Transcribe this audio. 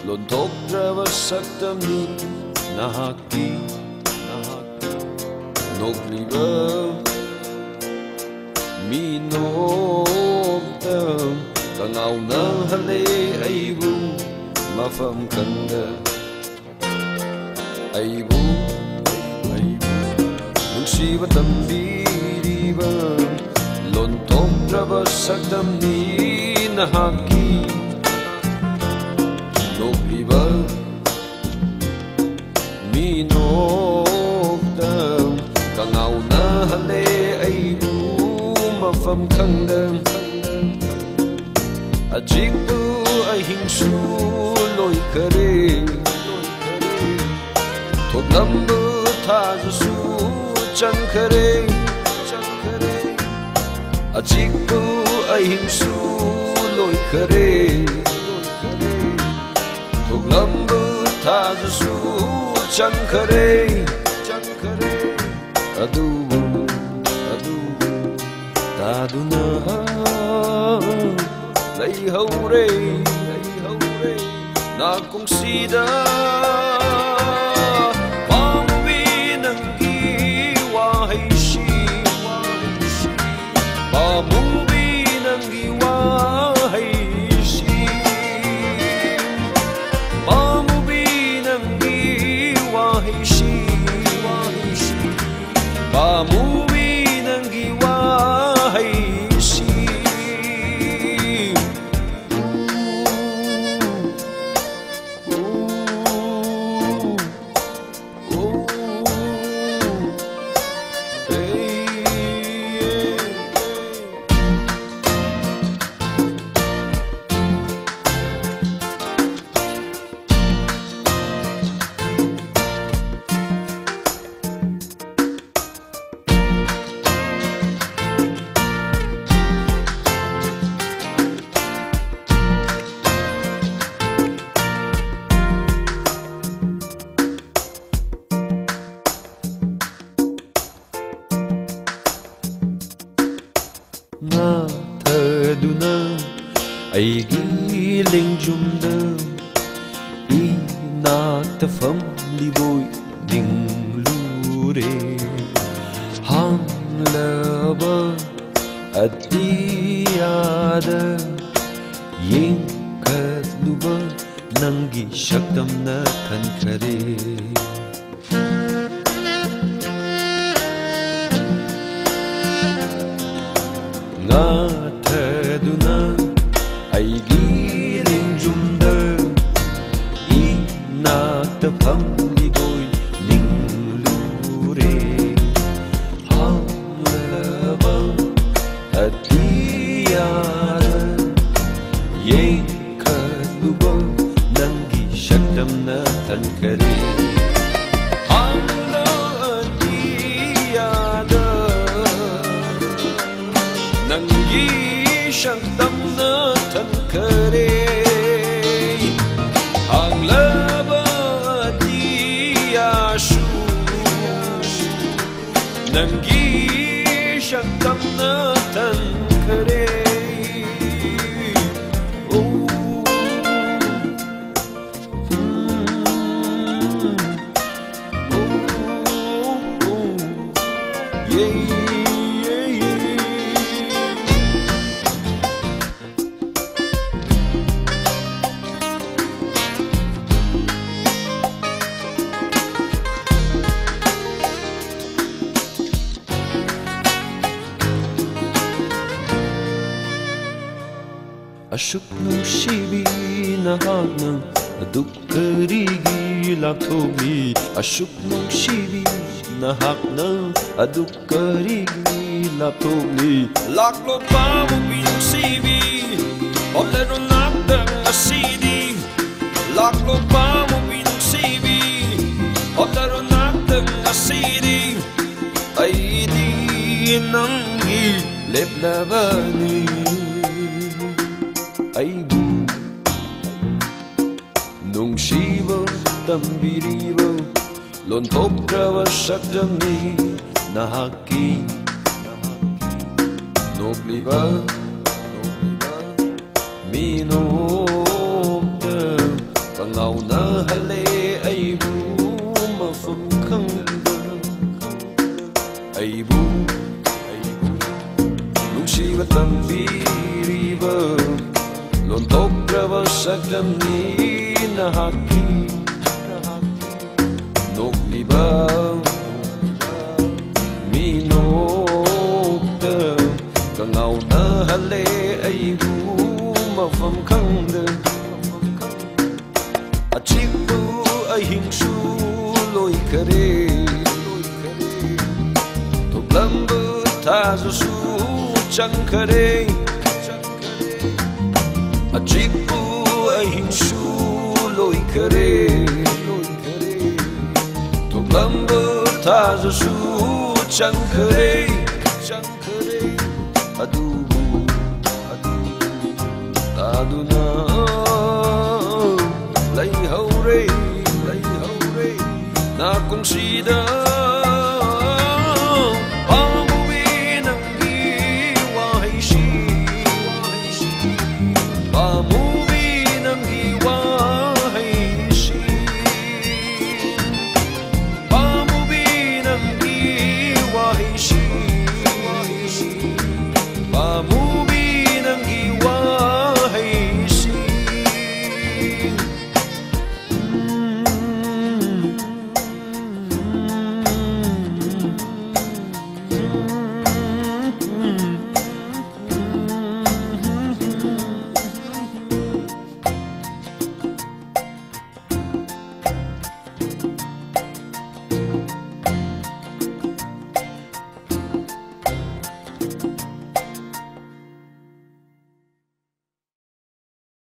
Lonthokdraba saktamni nahaki Nogliba minoktam Kangaw na hali aibu Mafam kanda Aibu Nungsiba tambiriba Lonthokdraba saktamni nahaki Nogliba minoktam Kangaw na hali aibu Mafam kanda Ajikbu ay hingsu loy kare Thoklambu thajasu chan kare Ajikbu ay hingsu loy kare Thoklambu thajasu chan kare Adubu taduna Lay haure na kung sida Pamuwi ng iwahay si Pamuwi ng iwahay si Pamuwi ng iwahay si Pamuwi ng iwahay si Na thaduna aigi lengjumda inatafam liboy dinglure hanglaba atiyada yengkatluba nangi shaktamna thankare Nga thaduna aigi lengjumda inatafam liboy ninglure hanglaba atiyada yengkatluba nangi shaktamna thankare Nangi shaktamna thankare Hanglaba diyashu Nangi shaktamna thankare Ashuk nungsibi nahagna aduk karigi lakthogni Ashuk nungsibi nahagna aduk karigi lakthogni Laklo pa mo pinungsibi Olero nakdang asidi Laklo pa mo pinungsibi Olero nakdang asidi Ay di nangi leplabani Aibu nungsiba tambiriba Lonthokdraba saktamni nahaki Nogliba minoktam ꯉꯥꯎꯅ ꯍꯜꯂꯦ ꯑꯩꯕꯨ ꯃꯐꯝ ꯈꯪꯗ ꯑꯩꯕꯨ ꯅꯨꯡꯁꯤꯕ ꯇꯝꯕꯤꯔꯤꯕ ꯂꯣꯟꯊꯣꯛꯈ꯭ꯔꯕ ꯁꯛꯇꯝꯅꯤ ꯅꯍꯥꯛꯀꯤ ꯅꯣꯛꯂꯤꯕ ꯃꯤꯅꯣꯛꯇ ꯀꯉꯥꯎꯅꯍꯜꯂꯦ ꯑꯩꯕꯨ ꯃꯐꯝ ꯈꯪꯗ ꯑꯆꯤꯛꯄ ꯑꯍꯤꯡꯁꯨ ꯂꯣꯏꯈꯔꯦ ꯊꯣꯛꯂꯝꯕ ꯊꯥꯖꯁꯨ ꯆꯪꯈꯔꯦ ꯑꯆꯤꯛꯄ ꯑꯍꯤꯡꯁꯨ ꯂꯣꯏꯈꯔꯦ ꯊꯣꯛꯂꯝꯕ ꯊꯥꯖꯁꯨ ꯆꯪꯈꯔꯦ ꯑꯗꯨꯕꯨ ꯇꯥꯗꯨꯅ ꯂꯩꯍꯧꯔꯦ ꯅꯥꯀꯣꯡꯁꯤꯗ